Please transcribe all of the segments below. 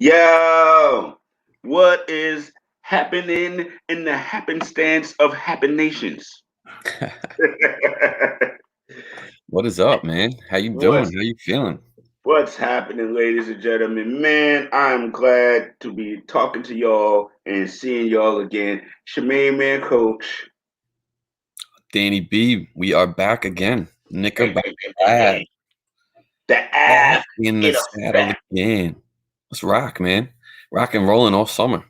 Yo, what is happening in the happenstance of happen nations? What is up, man? How you doing? what's How you feeling? what's happening, ladies and gentlemen? Man, I'm glad to be talking to y'all and seeing y'all again. Shemaine Man Coach. Danny B, we are back again. Hey, Knicker hey, hey, hey, back, hey. The back ass in the in saddle effect. again. Let's rock, man. Rock and rolling all summer.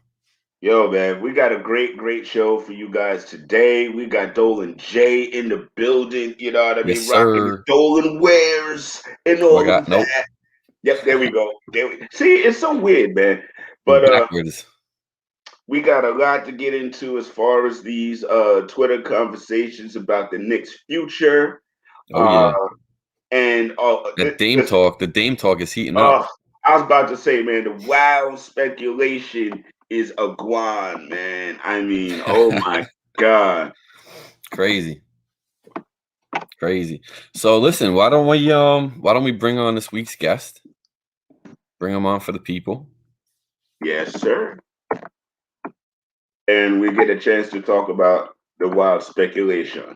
Yo, man, we got a great show for you guys today. We got Dolan J in the building, you know what I Yes, mean? Rocking his sir. Dolan wares and Do I all got of nope? that. Yep, there we go. See, it's so weird, man. I'm But backwards. we got a lot to get into as far as these Twitter conversations about the Knicks' future. Oh Uh, yeah, and that Dame listen, talk. The Dame talk is heating up. I was about to say, man, the wild speculation is a Gwan, man. I mean, oh my God. Crazy, crazy. So listen, why don't we bring on this week's guest? Bring him on for the people. Yes, sir. And we get a chance to talk about the wild speculation.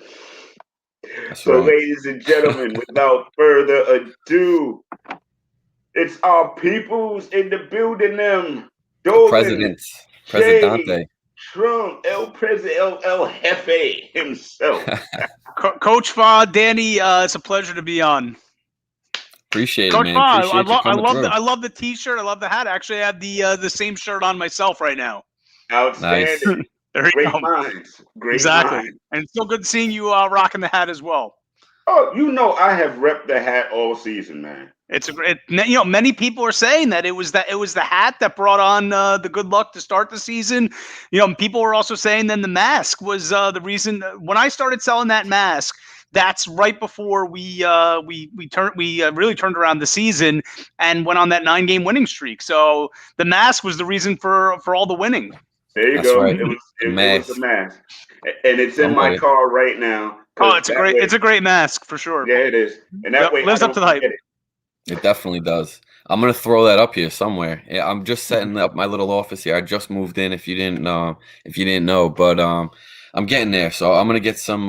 That's So, right. ladies and gentlemen, without further ado, it's our peoples in the building, them. The Dolan presidents, J. Presidente. Trump, El Presidente, El Jefe himself. Coach Fa, Danny, it's a pleasure to be on. Appreciate it, Coach Fa, man. Appreciate you coming through. I love the T-shirt. I love the hat. Actually, I have the same shirt on myself right now. Nice. Outstanding. There you Great go. minds. Great Exactly, minds. and it's still good seeing you rocking the hat as well. Oh, you know I have repped the hat all season, man. It's a great. Many people are saying that it was the hat that brought on the good luck to start the season. People were also saying then the mask was the reason. When I started selling that mask, that's right before we really turned around the season and went on that 9-game winning streak. So the mask was the reason for all the winning. There you That's go. right. It was The it was the mask. mask, and it's in I'm my with it. car right now. Oh, Because that way, it's a great mask for sure. yeah, it is, and that Yep, way I lives up don't to the hype. forget it. It definitely does. I'm gonna throw that up here somewhere. Yeah, I'm just setting up my little office here. I just moved in. If you didn't know, but I'm getting there. So I'm gonna get some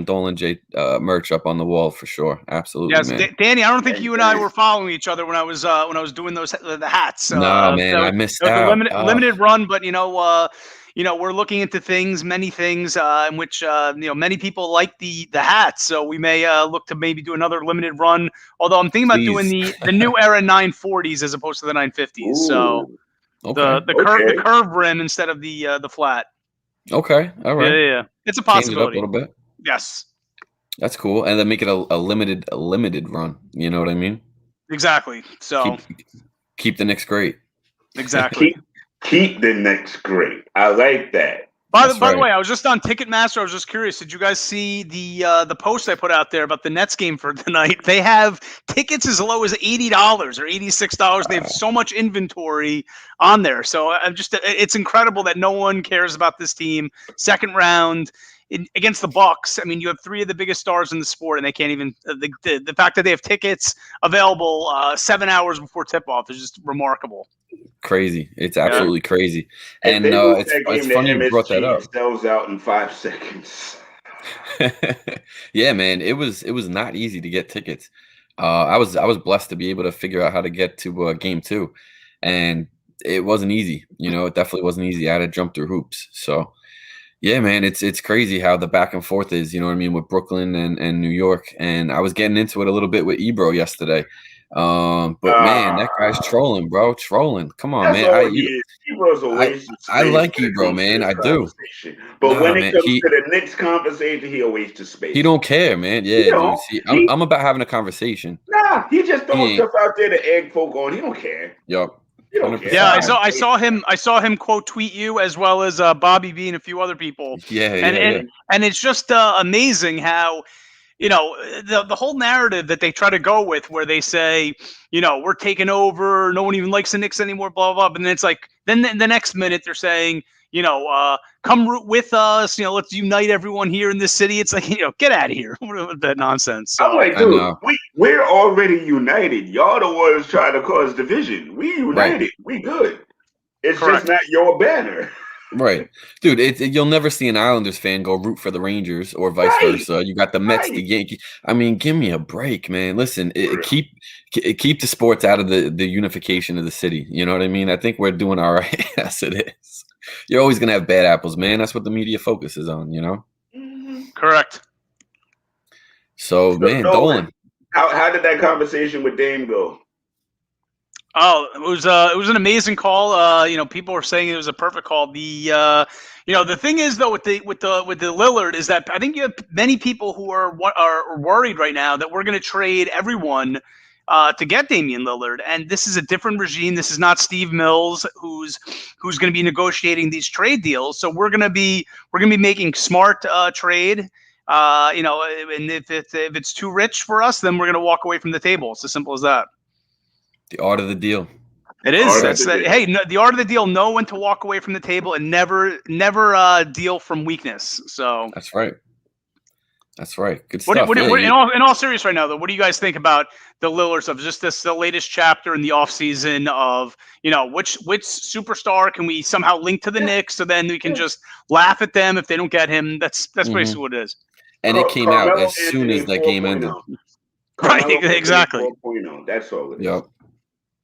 Dolan J merch up on the wall for sure. Absolutely, Yes, man. Danny. I don't think Bang you and I bang. were following each other when I was doing the hats. No, man, I So missed it was a out. limited run, but we're looking into many things, in which many people like the hats. So we may look to maybe do another limited run. Although I'm thinking about doing Please. the new era 940s as opposed to the 950s. So Ooh, Okay. the okay. curve rim instead of the flat. Okay. All Yeah, right. yeah, yeah. It's a Change it up a possibility. little bit. Yes, That's cool. And then make it a limited run. You know what I mean? exactly. So Keep keep the Knicks great. exactly. Keep the next great. I like that. That's By the right. way, I was just on Ticketmaster. I was just curious. Did you guys see the post I put out there about the Nets game for tonight? They have tickets as low as $80 or $86. They have so much inventory on there. So it's incredible that no one cares about this team. Second round against the Bucks. I mean, you have three of the biggest stars in the sport, and they can't even. The fact that they have tickets available 7 hours before tip off is just remarkable. Crazy. It's Yeah. absolutely crazy. If And they lose it's that it's game, the funny you brought that MSG up. sells out in 5 seconds. Yeah, man, it was not easy to get tickets. I was blessed to be able to figure out how to get to game two, and it wasn't easy. It definitely wasn't easy. I had to jump through hoops. So yeah, man, it's crazy how the back and forth is. You know what I mean, with Brooklyn and New York. And I was getting into it a little bit with Ebro yesterday. But man, that guy's Uh, trolling, bro, trolling. Come on, that's man. I all he you is. Ebro's a I waste of I space like when it Ebro, comes to man. this I do. conversation. But Nah, when it man. comes He to the next conversation, he a waste of he space. don't care, man. He Yeah, dude. don't. See, I'm He I'm about having a conversation. he just He throwing ain't. stuff out there to egg folk on. He don't care. Yup. He don't Hundred care. Yeah, percent, man. I saw him quote tweet you as well as Bobby B and a few other people, Yeah, and yeah, and yeah. Mhm. and it's just amazing how the whole narrative that they try to go with, where they say we're taking over, no one even likes the Knicks anymore, blah blah blah, and then it's like then the next minute they're saying come root with us. Let's unite everyone here in this city. It's like, get out of here with that nonsense. So, I'm like, dude, we're already united. Y'all the ones trying to cause division. We united. Right. We good. It's just not your banner. Right. Dude, you'll never see an Islanders fan go root for the Rangers or vice versa. You got the Mets, the Yankees. I mean, give me a break, man. Listen, keep the sports out of the unification of the city. You know what I mean? I think we're doing all right as it is. You're always going to have bad apples, man. That's what the media focuses on, Correct. So man, Dolan. How did that conversation with Dame go? Oh, it was an amazing call. People were saying it was a perfect call. The thing is though with the Lillard is that I think you have many people who are worried right now that we're going to trade everyone to get Damian Lillard, and this is a different regime. This is not Steve Mills who's going to be negotiating these trade deals. So we're going to be making smart trade. And if it's too rich for us, then we're going to walk away from the table. It's as simple as that. The art of the deal. It is. The art of the deal. Know when to walk away from the table and never deal from weakness. So that's right. Good stuff. In all seriousness, right now, though, what do you guys think about the Lillard stuff? Just the latest chapter in the offseason of which superstar can we somehow link to the Knicks, so then we can just laugh at them if they don't get him. That's basically what it is. And it came out as soon as that game ended. Right. Exactly. That's all it is. Yep.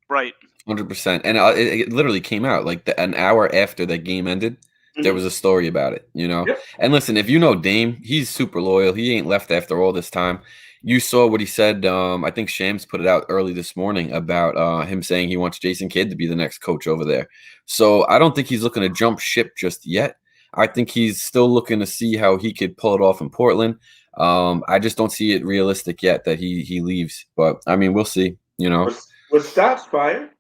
Right. 100%. And it literally came out like an hour after that game ended. There was a story about it, Yep. And listen, if you know Dame, he's super loyal. He ain't left after all this time. You saw what he said. I think Shams put it out early this morning about him saying he wants Jason Kidd to be the next coach over there. So I don't think he's looking to jump ship just yet. I think he's still looking to see how he could pull it off in Portland. I just don't see it realistic yet that he leaves. But I mean, we'll see. Was Stotts fired?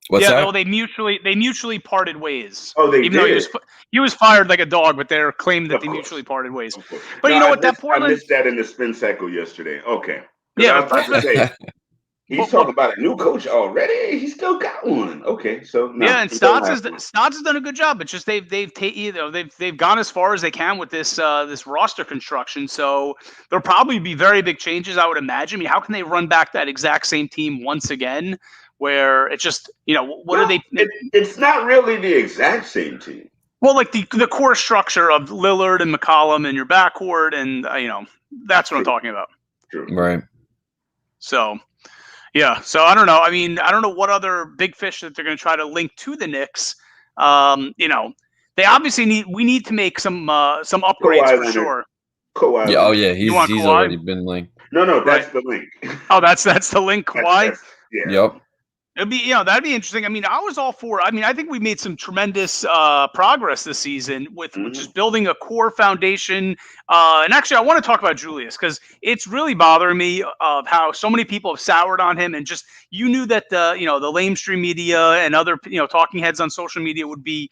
What's that? Well, they mutually parted ways. Oh, they even did. Though he was fired like a dog, but they're claiming that they mutually parted ways. But I missed that in the spin cycle yesterday. Okay. Yeah, I was about to say, he's talking about a new coach already. He still got one. Okay, so and Stotts has done a good job. It's just they've gone as far as they can with this roster construction. So there'll probably be very big changes, I would imagine. I mean, how can they run back that exact same team once again? Where it's just, what are they? It's not really the exact same team. Well, like the core structure of Lillard and McCollum and your backcourt, and that's what I'm talking about. True. Right. So, yeah. So I don't know. I mean, I don't know what other big fish that they're going to try to link to the Knicks. They obviously we need to make some upgrades for sure. Kawhi. Yeah. Oh yeah. He's already been linked. No, that's the link. Oh, that's the link. Kawhi. Yeah. Yep. It'd be, that'd be interesting. I mean, I was all for. I mean, I think we made some tremendous progress this season with just building a core foundation. And actually, I want to talk about Julius because it's really bothering me of how so many people have soured on him, and just you knew that the lamestream media and other talking heads on social media would be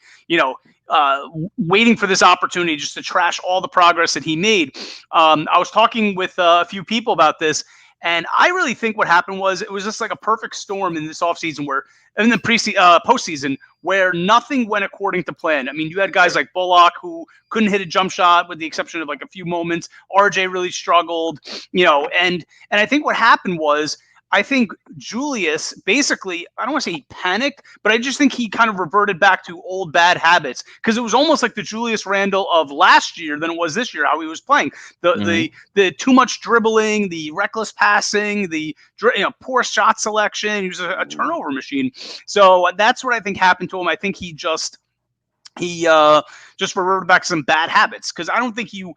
waiting for this opportunity just to trash all the progress that he made. I was talking with a few people about this. And I really think what happened was it was just like a perfect storm in this offseason in the postseason where nothing went according to plan. I mean, you had guys like Bullock who couldn't hit a jump shot with the exception of like a few moments. RJ really struggled, and I think what happened was I think Julius basically, I don't want to say he panicked, but I just think he kind of reverted back to old bad habits because it was almost like the Julius Randle of last year than it was this year, how he was playing. The too much dribbling, the reckless passing, the poor shot selection. He was a turnover machine. So that's what I think happened to him. I think he just reverted back to some bad habits because I don't think you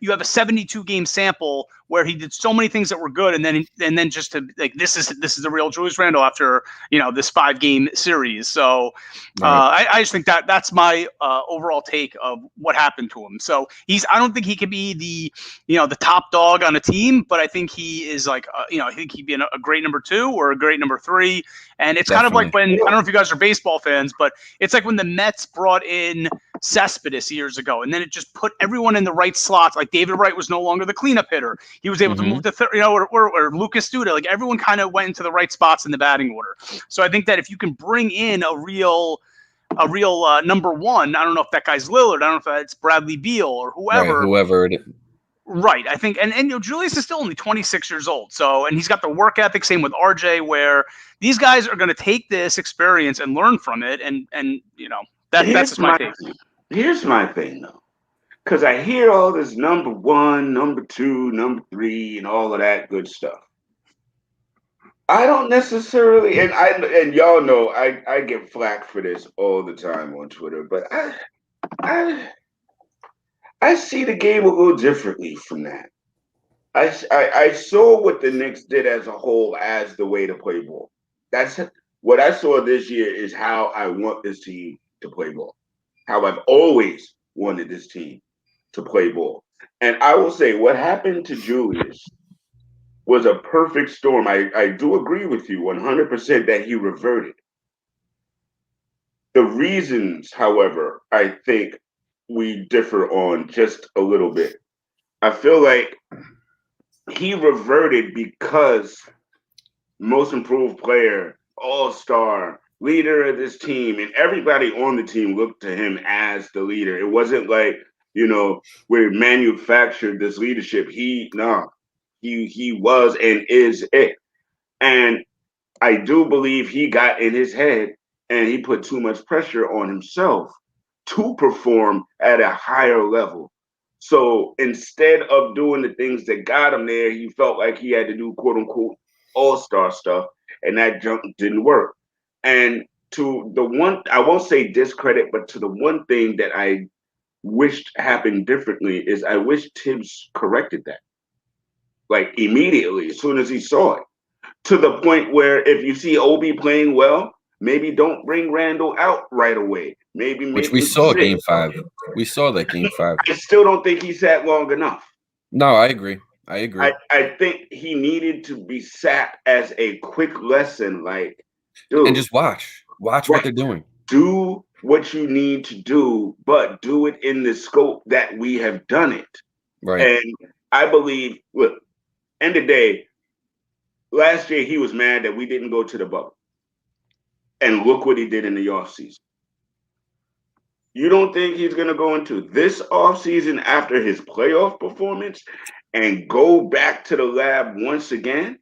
have a 72 game sample where he did so many things that were good and then just to like this is the real Julius Randle after this 5 game series. So I just think that's my overall take of what happened to him. So I don't think he could be the top dog on a team, but I think he is like I think he'd be a great number 2 or a great number 3. And it's kind of like when I don't know if you guys are baseball fans, but it's like when the Mets brought in Cespedes years ago, and then it just put everyone in the right slots. Like David Wright was no longer the cleanup hitter; he was able to move to third, or Lucas Duda. Like everyone kind of went into the right spots in the batting order. So I think that if you can bring in a real real number one. I don't know if that guy's Lillard. I don't know if it's Bradley Beal or whoever. Right, whoever it is. Right, I think, and Julius is still only 26 years old. So, and he's got the work ethic. Same with RJ, where these guys are going to take this experience and learn from it. And that's just my take. Here's my thing though, because I hear all this number one, number two, number three, and all of that good stuff. I don't necessarily, and y'all know I get flack for this all the time on Twitter, but I see the game a little differently from that. I saw what the Knicks did as a whole as the way to play ball. That's what I saw this year is how I want this team to play ball. How I've always wanted this team to play ball. And I will say what happened to Julius was a perfect storm. I do agree with you 100% that he reverted. The reasons, however, I think we differ on just a little bit. I feel like he reverted because most improved player, all-star, leader of this team, and everybody on the team looked to him as the leader. It wasn't like, we manufactured this leadership. He was and is it. And I do believe he got in his head and he put too much pressure on himself to perform at a higher level. So instead of doing the things that got him there, he felt like he had to do quote unquote all-star stuff, and that jump didn't work. And to the one, I won't say discredit, but to the one thing that I wished happened differently is I wish Tibbs corrected that. Like immediately, as soon as he saw it. To the point where if you see Obi playing well, maybe don't bring Randall out right away. Which we saw game 5. We saw that game 5. I still don't think he sat long enough. No, I agree. I think he needed to be sat as a quick lesson, like, dude. And just watch what they're doing. Do what you need to do, but do it in the scope that we have done it. Right. And I believe, look, end of the day, last year he was mad that we didn't go to the bubble. And look what he did in the offseason. You don't think he's going to go into this offseason after his playoff performance and go back to the lab once again?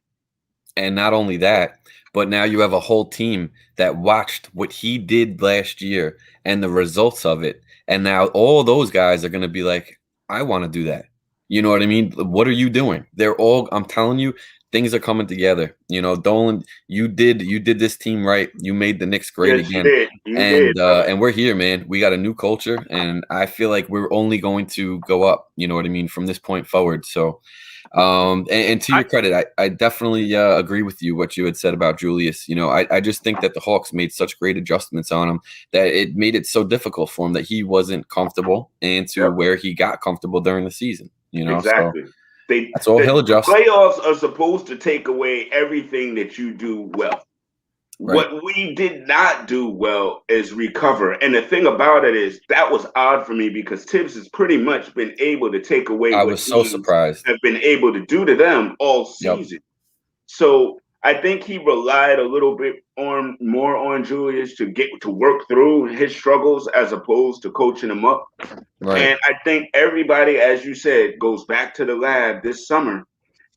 And not only that, but now you have a whole team that watched what he did last year and the results of it. And now all those guys are going to be like, I want to do that. You know what I mean? What are you doing? They're all, I'm telling you, things are coming together. Dolan, you did this team right. You made the Knicks great again. You did. And we're here, man. We got a new culture, and I feel like we're only going to go up. You know what I mean, from this point forward. So, and to your credit, I definitely agree with you what you had said about Julius. I just think that the Hawks made such great adjustments on him that it made it so difficult for him that he wasn't comfortable and to where he got comfortable during the season. Exactly. So that's all he'll adjust. Playoffs are supposed to take away everything that you do well. Right. What we did not do well is recover. And the thing about it is that was odd for me because Tibbs has pretty much been able to take away I what was so surprised. have been able to do to them all season. Yep. So I think he relied a little bit more on Julius to get to work through his struggles as opposed to coaching him up. Right. And I think everybody, as you said, goes back to the lab this summer,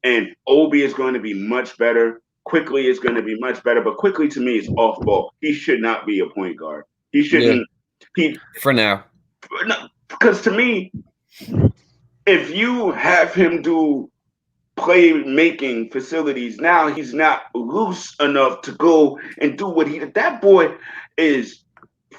and Obi is going to be much better. Quickly is going to be much better, but Quickly to me is off ball. He should not be a point guard. He shouldn't. Yeah. For now, because to me, if you have him do playmaking facilities, now he's not loose enough to go and do what he did. That boy is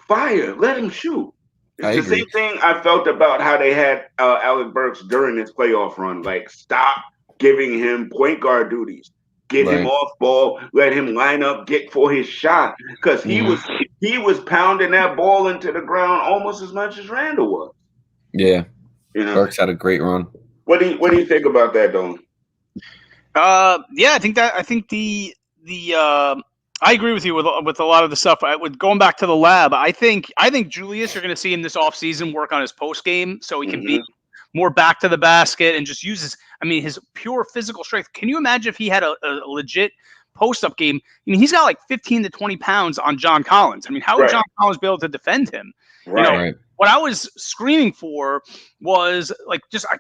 fire. Let him shoot. It's the same thing I felt about how they had Alec Burks during this playoff run. Like, stop giving him point guard duties. Get him off ball. Let him line up. Get for his shot. Because he was pounding that ball into the ground almost as much as Randall was. Yeah, Burks had a great run. What do you think about that, Dolan? Yeah, I think the I agree with you with a lot of the stuff. With going back to the lab, I think Julius, you're going to see him this offseason work on his post game so he can be more back to the basket and just use his pure physical strength. Can you imagine if he had a legit post-up game. I mean, he's got like 15 to 20 pounds on John Collins. I mean, how would John Collins be able to defend him? Right. What I was screaming for was like I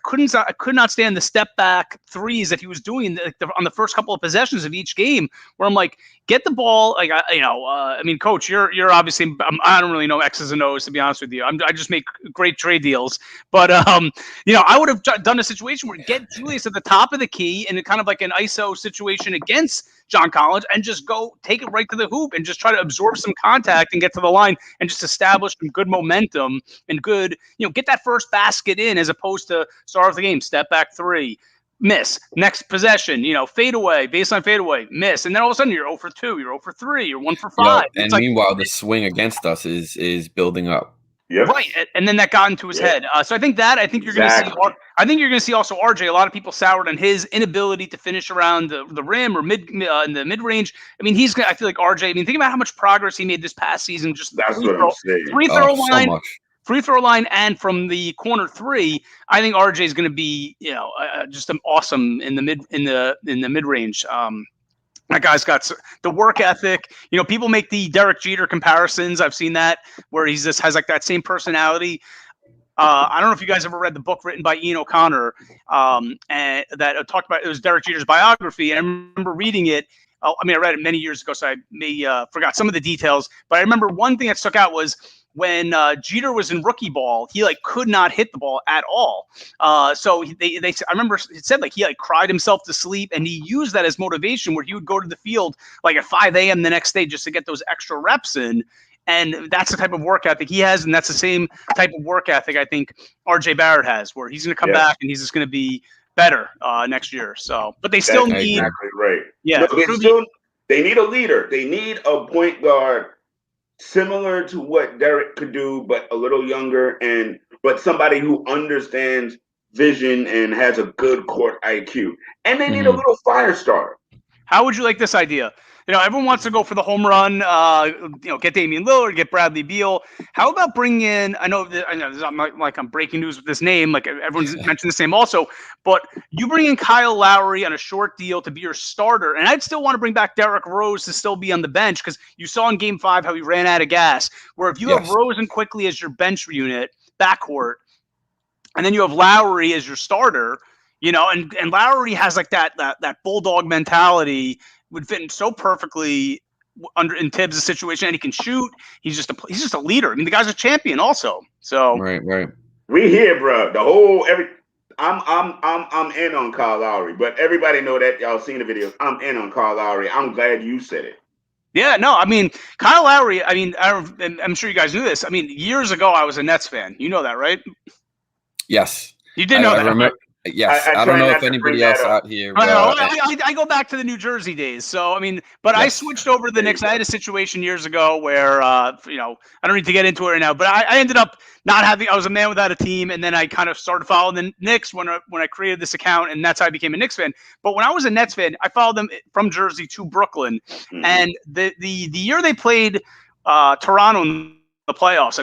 could not stand the step back threes that he was doing on the first couple of possessions of each game. Where I'm like, get the ball. Like I mean, Coach, you're obviously I don't really know X's and O's, to be honest with you. I just make great trade deals, but I would have done a situation where get Julius at the top of the key in kind of like an ISO situation against John Collins and just go take it right to the hoop and just try to absorb some contact and get to the line and just establish some good momentum and good, get that first basket in as opposed to start off the game, step back three, miss, next possession, fadeaway, baseline fadeaway, miss. And then all of a sudden you're 0 for 2, you're 0 for 3, you're 1 for 5. And meanwhile, the swing against us is building up. Yep. Right, and then that got into his head. So I think you're going to see. I think you're going to see also RJ. A lot of people soured on his inability to finish around the rim or in the mid range. I mean, I feel like RJ. I mean, think about how much progress he made this past season. Just that's what I'm saying. Free throw line, and from the corner three. I think RJ is going to be just awesome in the mid range. That guy's got the work ethic. People make the Derek Jeter comparisons. I've seen that where he just has like that same personality. I don't know if you guys ever read the book written by Ian O'Connor and that talked about, it was Derek Jeter's biography. And I remember reading it. I read it many years ago, so I may forgot some of the details. But I remember one thing that stuck out was when Jeter was in rookie ball, he could not hit the ball at all. So I remember it said he cried himself to sleep, and he used that as motivation where he would go to the field at 5 a.m. the next day just to get those extra reps in. And that's the type of work ethic he has, and that's the same type of work ethic I think RJ Barrett has, where he's going to come back and he's just going to be better next year. So, but they still need exactly right. Yeah, they need a leader. They need a point guard similar to what Derek could do, but a little younger, but somebody who understands vision and has a good court IQ. And they need a little fire starter. How would you like this idea? Everyone wants to go for the home run, get Damian Lillard, get Bradley Beal. How about bringing in, I know this is not like I'm breaking news with this name, everyone's mentioned this name also, but you bring in Kyle Lowry on a short deal to be your starter. And I'd still want to bring back Derrick Rose to still be on the bench because you saw in Game 5 how he ran out of gas, where if you have Rose and Quickly as your bench unit, backcourt, and then you have Lowry as your starter, and Lowry has that bulldog mentality, would fit in so perfectly in Tibbs' situation, and he can shoot. He's just a leader. I mean, the guy's a champion also. So right. We here, bro. I'm in on Kyle Lowry, but everybody know that y'all seen the videos. I'm in on Kyle Lowry. I'm glad you said it. Yeah, no, I mean Kyle Lowry. I mean, I'm sure you guys knew this. I mean, years ago I was a Nets fan. You know that, right? Yes, you did know that. Remember. Yes, I don't know if anybody else out here. I go back to the New Jersey days. So, but I switched over to the Knicks. I had a situation years ago where, I don't need to get into it right now, but I ended up I was a man without a team, and then I kind of started following the Knicks when I created this account, and that's how I became a Knicks fan. But when I was a Nets fan, I followed them from Jersey to Brooklyn, and the year they played Toronto in the playoffs,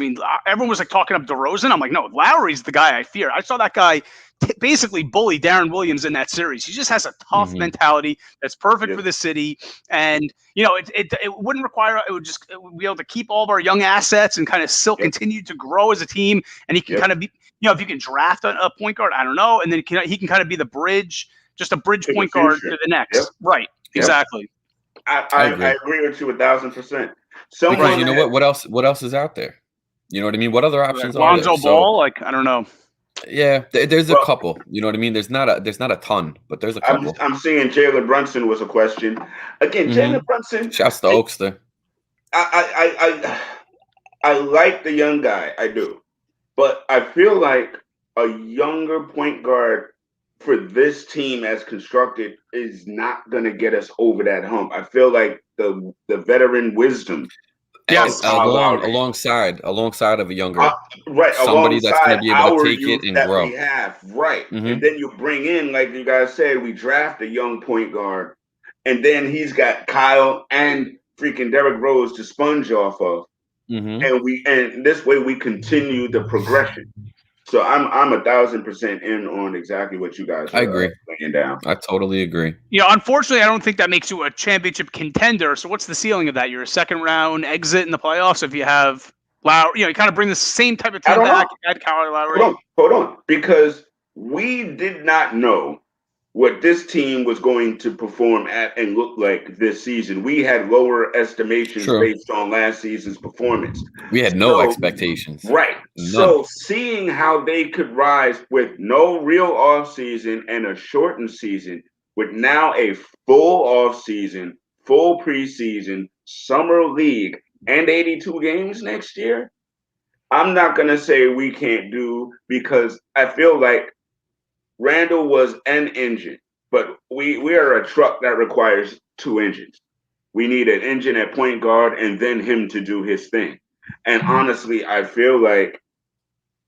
everyone was talking up DeRozan. I'm like, no, Lowry's the guy I fear. I saw that guy basically bully Darren Williams in that series. He just has a tough mentality that's perfect for the city. And, it wouldn't require, it would be able to keep all of our young assets and kind of still continue to grow as a team. And he can kind of be, if you can draft a point guard, I don't know. And then he can kind of be the bridge, just a bridge point guard to the next. Yep. Right. Exactly. I agree with you 1,000%. So because you know what else is out there? You know what I mean? What other options are there? Lonzo Ball? I don't know. Yeah, there's a couple. You know what I mean? There's not a ton, but there's a couple. I'm seeing Jalen Brunson was a question. Again, Jalen Brunson. Shouts to Oakster. I like the young guy, I do. But I feel like a younger point guard for this team as constructed is not going to get us over that hump. I feel like the veteran wisdom. Yes, alongside of a younger, somebody that's going to be able to take it and grow. We have, and then you bring in, like you guys said, we draft a young point guard, and then he's got Kyle and freaking Derrick Rose to sponge off of, and this way we continue the progression. So I'm 1,000% in on exactly what you guys I are agree. laying down. I totally agree. Unfortunately, I don't think that makes you a championship contender. So what's the ceiling of that? You're a second round exit in the playoffs if you have Lowry. You kind of bring the same type of I team don't back. know. Add Kyle Lowry. Hold on, because we did not know what this team was going to perform at and look like this season. We had lower estimations True. based on last season's performance. We had no expectations. Right. None. So seeing how they could rise with no real off season and a shortened season, with now a full off season, full preseason, summer league, and 82 games next year, I'm not going to say we can't do, because I feel like Randall was an engine, but we are a truck that requires two engines. We need an engine at point guard and then him to do his thing. And honestly, I feel like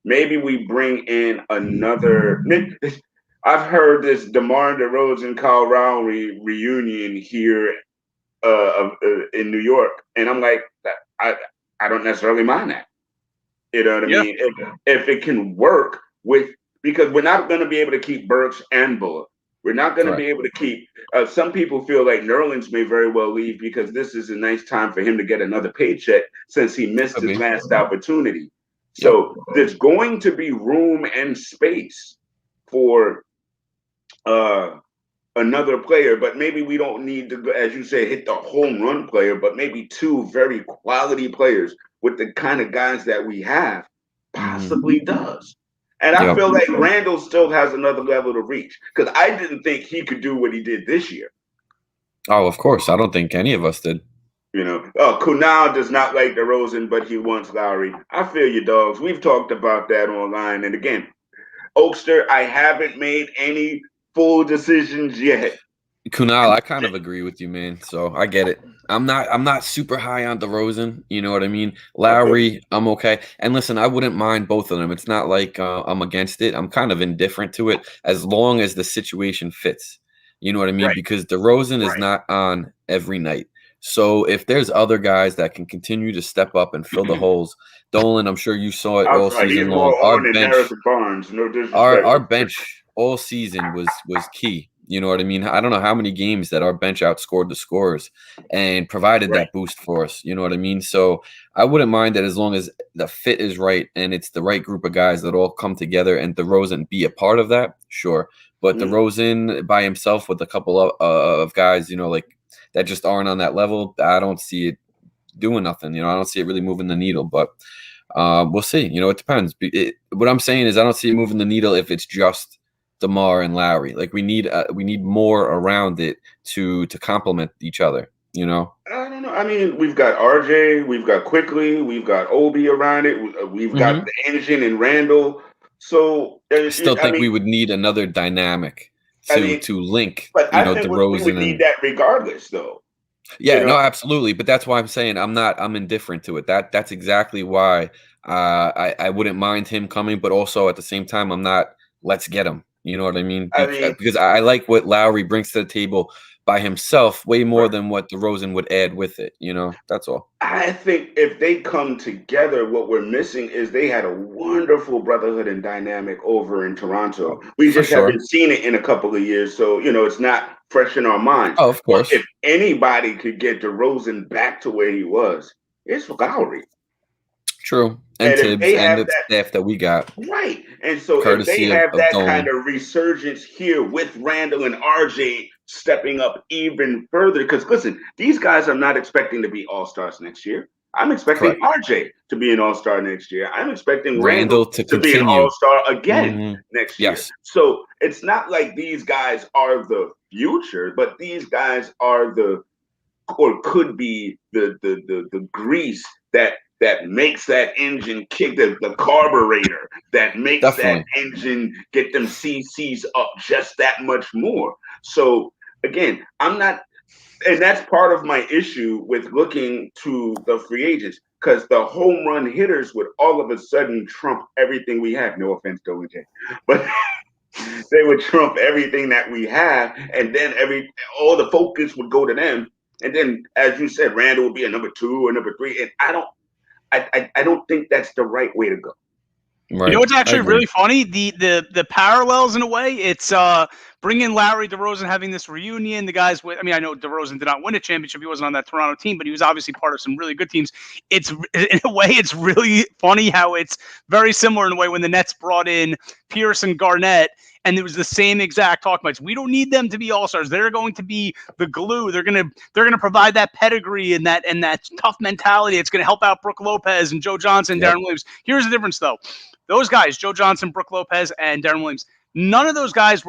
maybe we bring in another. I've heard this DeMar DeRozan Kyle Lowry reunion here in New York, and I'm like, I don't necessarily mind that. You know what I mean? If it can work with, because we're not going to be able to keep Burks and Bullock. We're not going to be able to keep. Some people feel like Nerlens may very well leave because this is a nice time for him to get another paycheck since he missed his last opportunity. So there's going to be room and space for another player, but maybe we don't need to, as you say, hit the home run player, but maybe two very quality players with the kind of guys that we have possibly does. And I feel like Randall still has another level to reach, because I didn't think he could do what he did this year. Oh, of course. I don't think any of us did. Kunal does not like DeRozan, but he wants Lowry. I feel you, dogs. We've talked about that online. And again, Oakster, I haven't made any full decisions yet. Kunal, I kind of agree with you, man. So I get it. I'm not super high on DeRozan. You know what I mean? Lowry, I'm okay. And listen, I wouldn't mind both of them. It's not like I'm against it. I'm kind of indifferent to it as long as the situation fits. You know what I mean? Because DeRozan is not on every night. So if there's other guys that can continue to step up and fill the holes, Dolan, I'm sure you saw it all season long. Our bench, Barnes, no disrespect. our bench all season was key. You know what I mean? I don't know how many games that our bench outscored the scorers and provided that boost for us. You know what I mean? So I wouldn't mind that as long as the fit is right and it's the right group of guys that all come together and DeRozan be a part of that. Sure. But DeRozan by himself with a couple of guys, like that just aren't on that level, I don't see it doing nothing. I don't see it really moving the needle. But we'll see. It depends. What I'm saying is I don't see it moving the needle if it's just DeMar and Lowry. Like we need more around it to complement each other. I don't know. I mean, we've got RJ, we've got Quickly, we've got Obi around it, we've got the engine and Randall. So I still think we would need another dynamic to link. But I think DeRozan we would need that regardless, though. Yeah, no, absolutely. But that's why I'm saying I'm indifferent to it. That's exactly why I wouldn't mind him coming, but also at the same time I'm not. Let's get him. You know what I mean? Because I like what Lowry brings to the table by himself way more than what DeRozan would add with it. That's all. I think if they come together, what we're missing is they had a wonderful brotherhood and dynamic over in Toronto. We just haven't seen it in a couple of years. So, it's not fresh in our minds. Oh, of course. But if anybody could get DeRozan back to where he was, it's Lowry. True. And Tibbs and the staff that we got. Right. And so if they have that kind of resurgence here with Randall and RJ stepping up even further, because listen, these guys are not expecting to be all-stars next year. I'm expecting RJ to be an all-star next year. I'm expecting Randall to be an all-star again next year. So it's not like these guys are the future, but these guys are could be the grease that makes that engine kick, the carburetor that makes that engine get them CCs up just that much more. So again, I'm not, and that's part of my issue with looking to the free agents, because the home run hitters would all of a sudden trump everything we have. No offense, Dolan J, but they would trump everything that we have, and then all the focus would go to them. And then, as you said, Randall would be a number 2 or number 3, and I don't think that's the right way to go. Right. You know what's actually really funny? The parallels in a way. It's bringing Larry DeRozan, having this reunion. The guys with, I mean, I know DeRozan did not win a championship. He wasn't on that Toronto team, but he was obviously part of some really good teams. It's in a way, it's really funny how it's very similar in a way when the Nets brought in Pierce and Garnett. And it was the same exact talk points. We don't need them to be all-stars. They're going to be the glue. They're gonna provide that pedigree and that tough mentality. It's gonna help out Brook Lopez and Joe Johnson, Darren Williams. Here's the difference though. Those guys, Joe Johnson, Brook Lopez, and Darren Williams, none of those guys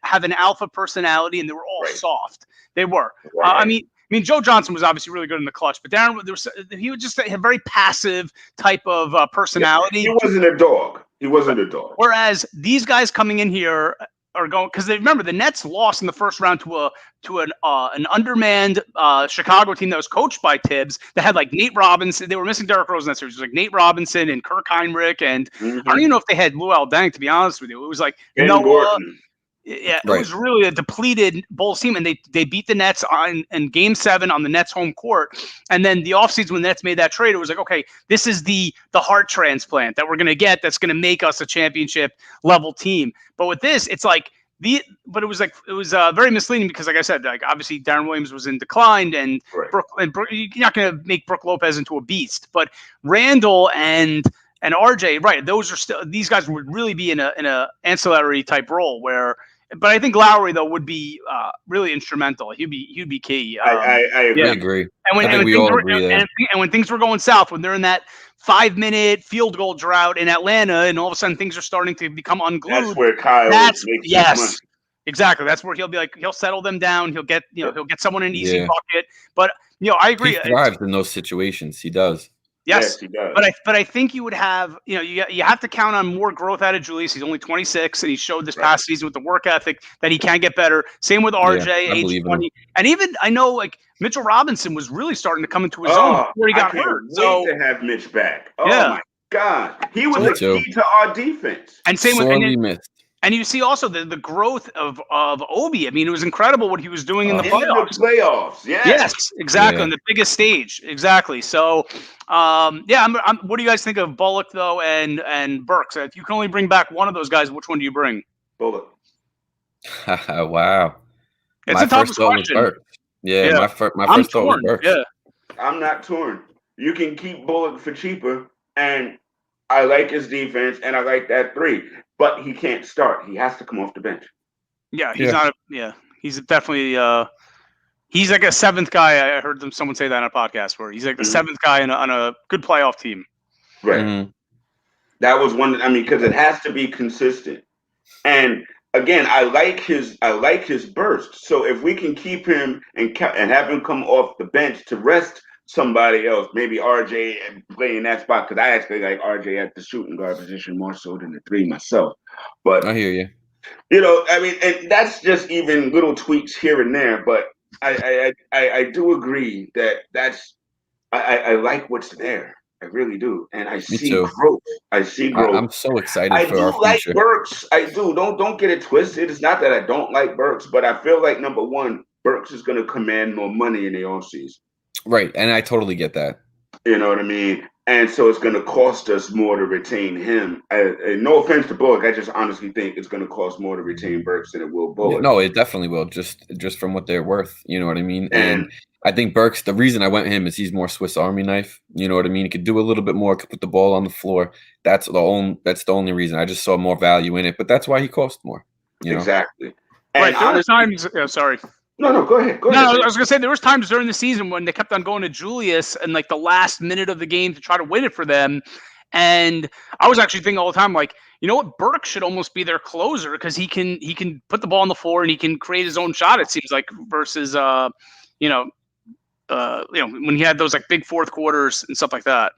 have an alpha personality, and they were all soft. They were. I mean, Joe Johnson was obviously really good in the clutch, but Darren, he was just a very passive type of personality. He wasn't a dog. Whereas these guys coming in here are going, because they remember the Nets lost in the first round to an undermanned Chicago team that was coached by Tibbs that had like Nate Robinson. They were missing Derrick Rose in that series. It was like Nate Robinson and Kirk Heinrich, and I don't even know if they had Lou Deng, to be honest with you. It was like Gordon. Yeah, it was really a depleted Bulls team, and they beat the Nets in Game 7 on the Nets home court. And then the offseason when the Nets made that trade, it was like, okay, this is the heart transplant that we're going to get that's going to make us a championship level team. But with this, it's like it was very misleading because, like I said, like obviously Darren Williams was in decline, and you're not going to make Brook Lopez into a beast, but Randall and RJ, right? Those are still, these guys would really be in a ancillary type role where. But I think Lowry though would be really instrumental. He'd be key. I agree. And when things were going south, when they're in that 5-minute field goal drought in Atlanta, and all of a sudden things are starting to become unglued. That's where Kyle makes money. Exactly. That's where he'll settle them down. He'll get someone an easy bucket. But I agree. He thrives in those situations. He does. Yes, he does. But I think you would have, you have to count on more growth out of Julius. He's only 26, and he showed this past season with the work ethic that he can get better. Same with RJ, age 20, and even I know like Mitchell Robinson was really starting to come into his own before he got hurt. So to have Mitch back. Oh my God, he was the key to our defense. And same with and you see also the growth of Obi. I mean, it was incredible what he was doing in the playoffs. Yes, exactly, on the biggest stage. Exactly. So, what do you guys think of Bullock though, and Burks? If you can only bring back one of those guys, which one do you bring? Bullock. Wow. It's a tough question. My first thought was Burks. Yeah. I'm not torn. You can keep Bullock for cheaper, and I like his defense, and I like that 3. But he can't start. He has to come off the bench. Yeah, he's not. He's definitely. He's like a 7th guy. I heard someone say that on a podcast where he's like the 7th guy on a good playoff team. Right. Mm-hmm. That was one. I mean, because it has to be consistent. And again, I like his burst. So if we can keep him and have him come off the bench to rest somebody else, maybe RJ, and play in that spot, because I actually like RJ at the shooting guard position more so than the 3 myself. But I hear you. I mean, and that's just even little tweaks here and there. But I do agree that I like what's there. I really do, and I see growth. I'm so excited for our future. I do like Burks. I do. Don't get it twisted. It's not that I don't like Burks, but I feel like number one, Burks is going to command more money in the offseason. Right, and I totally get that. You know what I mean? And so it's going to cost us more to retain him. No offense to Bullock, I just honestly think it's going to cost more to retain Burks than it will Bullock. No, it definitely will, just from what they're worth. You know what I mean? And I think Burks, the reason I went with him is he's more Swiss Army knife. You know what I mean? He could do a little bit more, could put the ball on the floor. That's the only reason. I just saw more value in it, but that's why he cost more. You know? Exactly. And there were times. Sorry. No, go ahead. I was going to say there was times during the season when they kept on going to Julius in like the last minute of the game to try to win it for them. And I was actually thinking all the time, like, you know what, Burke should almost be their closer because he can put the ball on the floor and he can create his own shot. It seems like versus when he had those like big fourth quarters and stuff like that.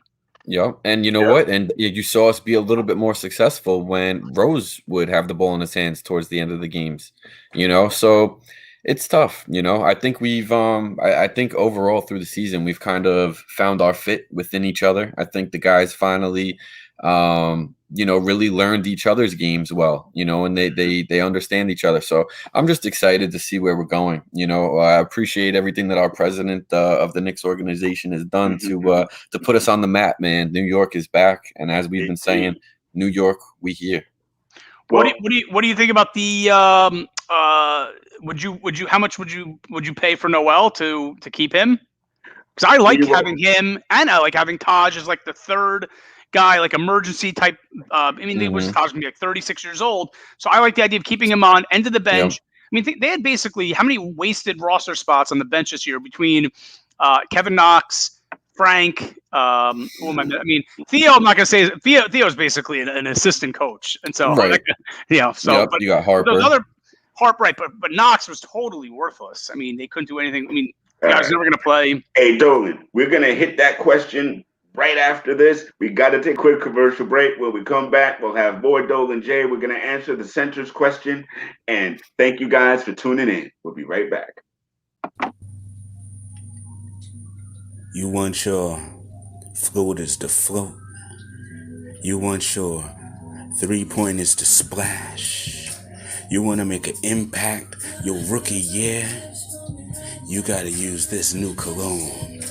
Yeah, and you know what? And you saw us be a little bit more successful when Rose would have the ball in his hands towards the end of the games. You know, so. It's tough, you know. I think we've I think overall through the season we've kind of found our fit within each other. I think the guys finally really learned each other's games well, you know, and they understand each other. So I'm just excited to see where we're going. You know, I appreciate everything that our president of the Knicks organization has done to put us on the map, man. New York is back, and as we've been saying, New York, we here. What do you think about the how much would you pay for Noel to keep him? Because I like having him, and I like having Taj as like the third guy, like emergency type. I mean, they was Taj gonna be like 36 years old, so I like the idea of keeping him on end of the bench. Yep. I mean, they had basically how many wasted roster spots on the bench this year between Kevin Knox, Frank. I mean, Theo. I'm not gonna say Theo's basically an assistant coach, and so right. So yep, but you got Harper. Those other Harper, right? But Knox was totally worthless. I mean, they couldn't do anything. I mean, the guy's never gonna play. Hey, Dolan, we're gonna hit that question right after this. We got to take a quick commercial break. When we come back, we'll have more Dolan J. We're gonna answer the center's question, and thank you guys for tuning in. We'll be right back. You want your floaters to float. You want your three-pointers to splash. You want to make an impact your rookie year. You got to use this new cologne,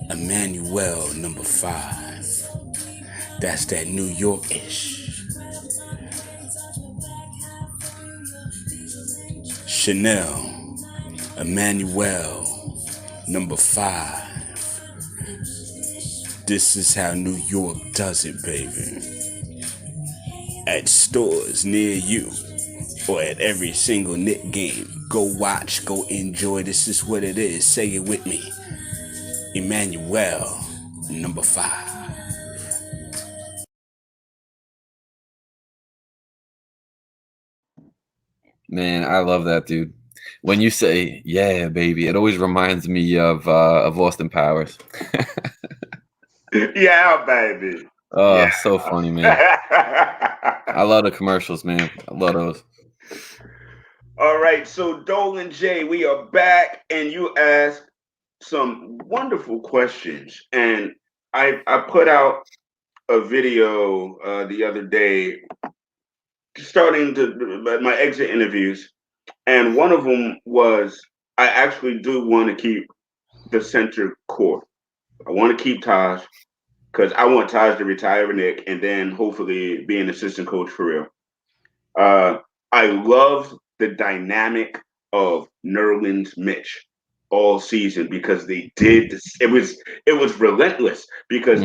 Emmanuel number 5. That's that New York-ish. Chanel, Emmanuel number 5. This is how New York does it, baby. At stores near you, or at every single Knicks game. Go watch, go enjoy. This is what it is. Say it with me. Emmanuel, number 5. Man, I love that, dude. When you say, yeah, baby, it always reminds me of Austin Powers. Yeah, baby. Oh, yeah. So funny, man. I love the commercials, man. I love those. All right, so Dolan J, we are back, and you asked some wonderful questions. And I put out a video the other day starting my exit interviews. And one of them was, I actually do want to keep the center core. I want to keep Taj because I want Taj to retire Nick and then hopefully be an assistant coach for real. I love the dynamic of Nerlens Mitch all season because they did this. It was relentless because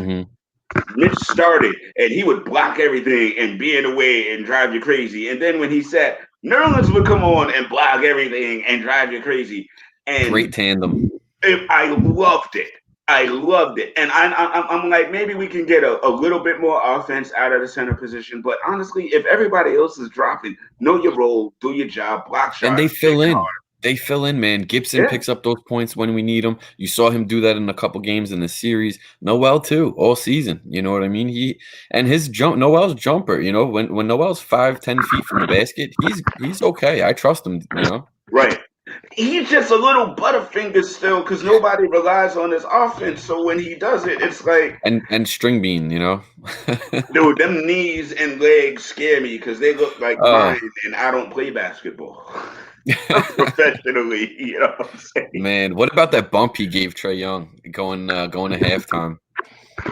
Mitch started and he would block everything and be in the way and drive you crazy. And then when he sat, Nerlens would come on and block everything and drive you crazy. And great tandem. I loved it. And I'm like, maybe we can get a little bit more offense out of the center position. But honestly, if everybody else is dropping, know your role, do your job, block shots. And they fill in. They fill in, man. Gibson picks up those points when we need them. You saw him do that in a couple games in the series. Noel too, all season. You know what I mean? Noel's jumper. You know, when Noel's 5-10 feet from the basket, he's okay. I trust him. You know, right. He's just a little butterfinger still because nobody relies on his offense. So when he does it, it's like and string bean, you know. Dude, them knees and legs scare me because they look like mine, and I don't play basketball professionally. You know what I'm saying? Man, what about that bump he gave Trae Young going to halftime?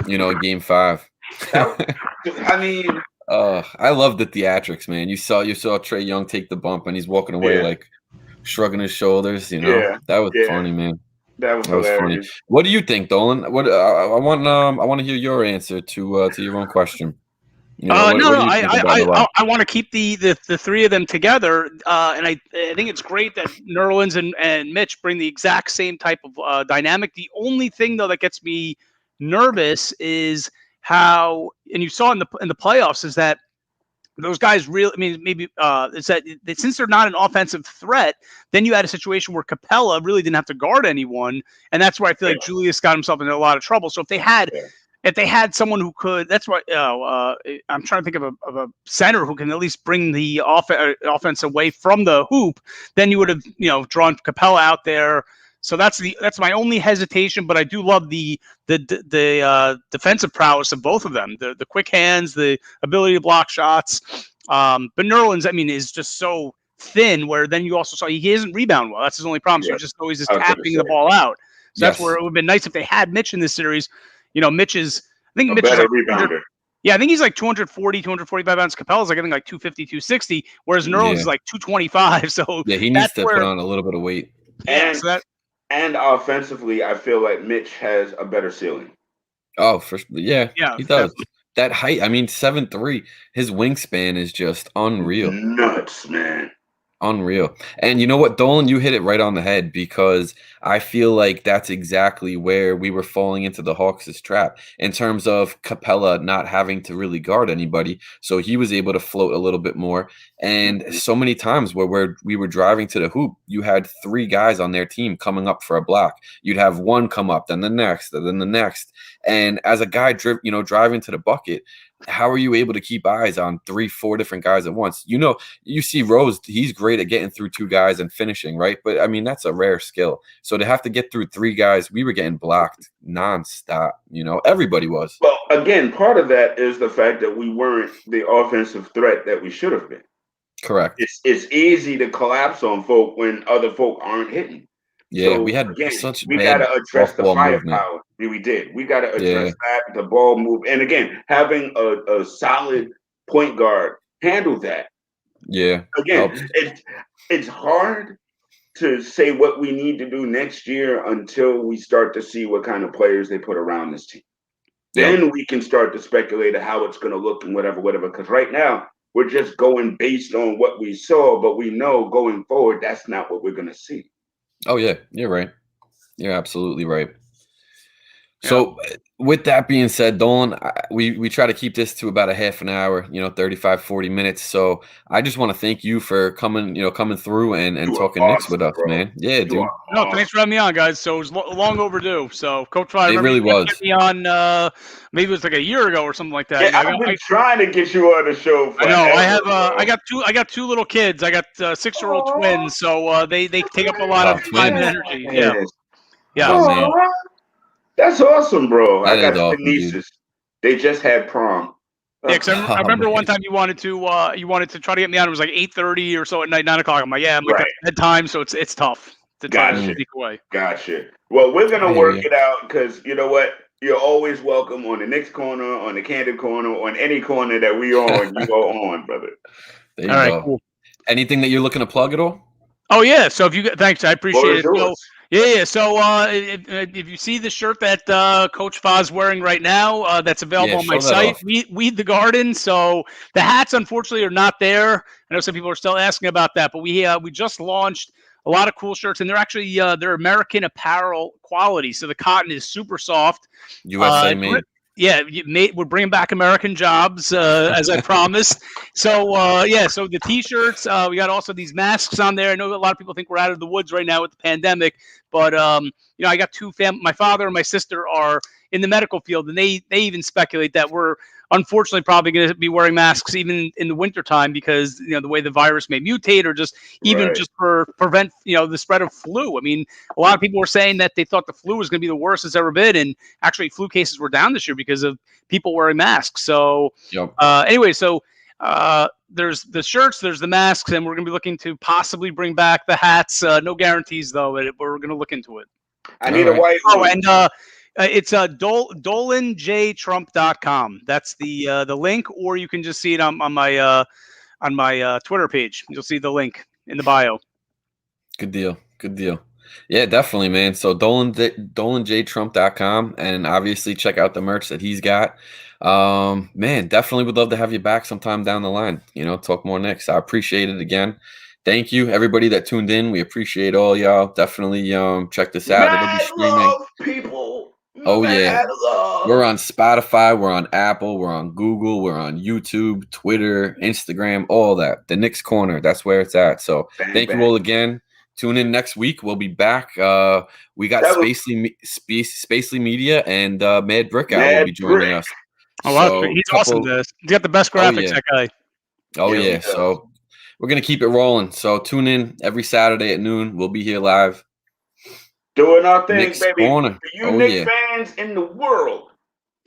You know, Game 5. I mean, I love the theatrics, man. You saw Trae Young take the bump and he's walking away like shrugging his shoulders. You know, that was funny, man. That was funny. What do you think, Dolan? What I want to hear your answer to your own question. You know, I want to keep the three of them together, and I think it's great that Nerlens and Mitch bring the exact same type of dynamic. The only thing though that gets me nervous is how, and you saw in the playoffs, is that those guys really, I mean, maybe it's that since they're not an offensive threat, then you had a situation where Capella really didn't have to guard anyone, and that's where I feel like Julius got himself into a lot of trouble. So if they had someone who could, that's why I'm trying to think of a center who can at least bring the offense away from the hoop, then you would have drawn Capella out there. So that's my only hesitation, but I do love the defensive prowess of both of them, the quick hands, the ability to block shots. But Nerlens, I mean, is just so thin. Where then you also saw he doesn't rebound well. That's his only problem. So he's just always tapping the ball out. So that's where it would have been nice if they had Mitch in this series. Mitch is, I think Mitch is better rebounder. Yeah, I think he's like 240, 245 pounds. Capella's like, I think like 250, 260, whereas Nerlens is like 225. So Yeah, he needs that's to put on a little bit of weight. Yeah, And so that and offensively, I feel like Mitch has a better ceiling. Oh, yeah, Yeah, he does. definitely. That height, I mean, 7'3", his wingspan is just unreal. Nuts, man. Unreal. And you know what, Dolan, you hit it right on the head because I feel like that's exactly where we were falling into the Hawks' trap in terms of Capella not having to really guard anybody. So he was able to float a little bit more. And so many times where we were driving to the hoop, you had 3 guys on their team coming up for a block. You'd have one come up, then the next, and then the next. And as a guy driving to the bucket, how are you able to keep eyes on 3-4 different guys at once? You see Rose, he's great at getting through 2 guys and finishing, right? But I mean, that's a rare skill. So to have to get through 3 guys, we were getting blocked nonstop. Everybody was. Well, again, part of that is the fact that we weren't the offensive threat that we should have been. Correct. It's easy to collapse on folk when other folk aren't hitting. Yeah, so we had again, such we bad got to address the off-ball firepower. movement. We did. We got to address that, the ball move. And again, having a solid point guard handle that. Yeah. Again, it's hard to say what we need to do next year until we start to see what kind of players they put around this team. Then we can start to speculate how it's going to look and whatever. Because right now, we're just going based on what we saw, but we know going forward, that's not what we're going to see. Oh, yeah. You're right. You're absolutely right. So with that being said, Dolan, we try to keep this to about a half an hour, 35, 40 minutes. So I just want to thank you for coming through and talking Knicks with us, bro. Man. Yeah, dude. No, thanks for having me on, guys. So it was long overdue. So Coach Fry, it really was. Get me on, maybe it was like a year ago or something like that. Yeah, I've been trying to get you on the show. I know. I got 2 little kids. I got 6-year-old twins, so they take up a lot of time and energy. Yeah. Oh, man. That's awesome, bro. That I got awesome, nieces. dude. They just had prom. Yeah, because I remember one time you wanted to try to get me on. It was like 8:30 or so at night, 9 o'clock. I'm like, I'm like that's bedtime, so it's tough to try to sneak away. Gotcha. Well, we're gonna work it out because you know what? You're always welcome on the Knicks corner, on the Candid corner, on any corner that we on. You go on, brother. There you go. Cool. Anything that you're looking to plug at all? Oh yeah. So if you thanks, I appreciate it. So, yeah. So if you see the shirt that Coach Fa's wearing right now, that's available on my site, Weed the Garden. So the hats, unfortunately, are not there. I know some people are still asking about that, but we just launched a lot of cool shirts, and they're actually they're American apparel quality. So the cotton is super soft. USA made. Yeah, we're bringing back American jobs, as I promised. So, so the T-shirts, we got also these masks on there. I know a lot of people think we're out of the woods right now with the pandemic, but, I got 2 my father and my sister are in the medical field, and they even speculate that we're unfortunately probably going to be wearing masks even in the wintertime because, the way the virus may mutate or just even just for prevent, the spread of flu. I mean, a lot of people were saying that they thought the flu was going to be the worst it's ever been. And actually flu cases were down this year because of people wearing masks. So anyway, so there's the shirts, there's the masks, and we're going to be looking to possibly bring back the hats. No guarantees though, but we're going to look into it. I need a white one. Oh, and it's dolanjtrump.com. That's the link, or you can just see it on my Twitter page. You'll see the link in the bio. Good deal. Yeah, definitely, man. So dolanjtrump.com, and obviously check out the merch that he's got. Man, definitely would love to have you back sometime down the line. Talk more Knicks. I appreciate it again. Thank you, everybody that tuned in. We appreciate all y'all. Definitely check this out. It'll be streaming. People. Oh yeah. We're on Spotify, we're on Apple, we're on Google, we're on YouTube, Twitter, Instagram, all that. The Knicks Corner, that's where it's at. So thank you all again. Tune in next week. We'll be back. We got Spacely Media and Mad Brick will be joining us. Oh, wow. He's awesome. He's got the best graphics, that guy. Oh, yeah. So we're going to keep it rolling. So tune in every Saturday at noon. We'll be here live. Doing our thing, Knicks baby. Corner. For you Knicks fans in the world.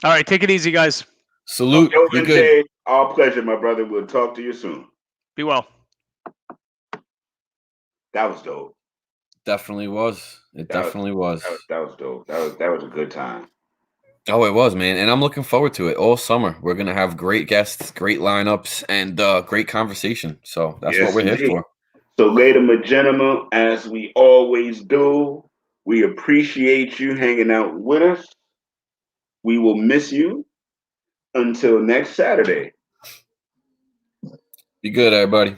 All right, take it easy, guys. Salute. Dolan J, our pleasure, my brother. We'll talk to you soon. Be well. That was dope. Definitely was. It definitely was. That was dope. That was a good time. Oh, it was, man. And I'm looking forward to it all summer. We're going to have great guests, great lineups, and great conversation. So that's what Yes, we're here indeed. for. So, ladies and gentlemen, as we always do, we appreciate you hanging out with us. We will miss you until next Saturday. Be good, everybody.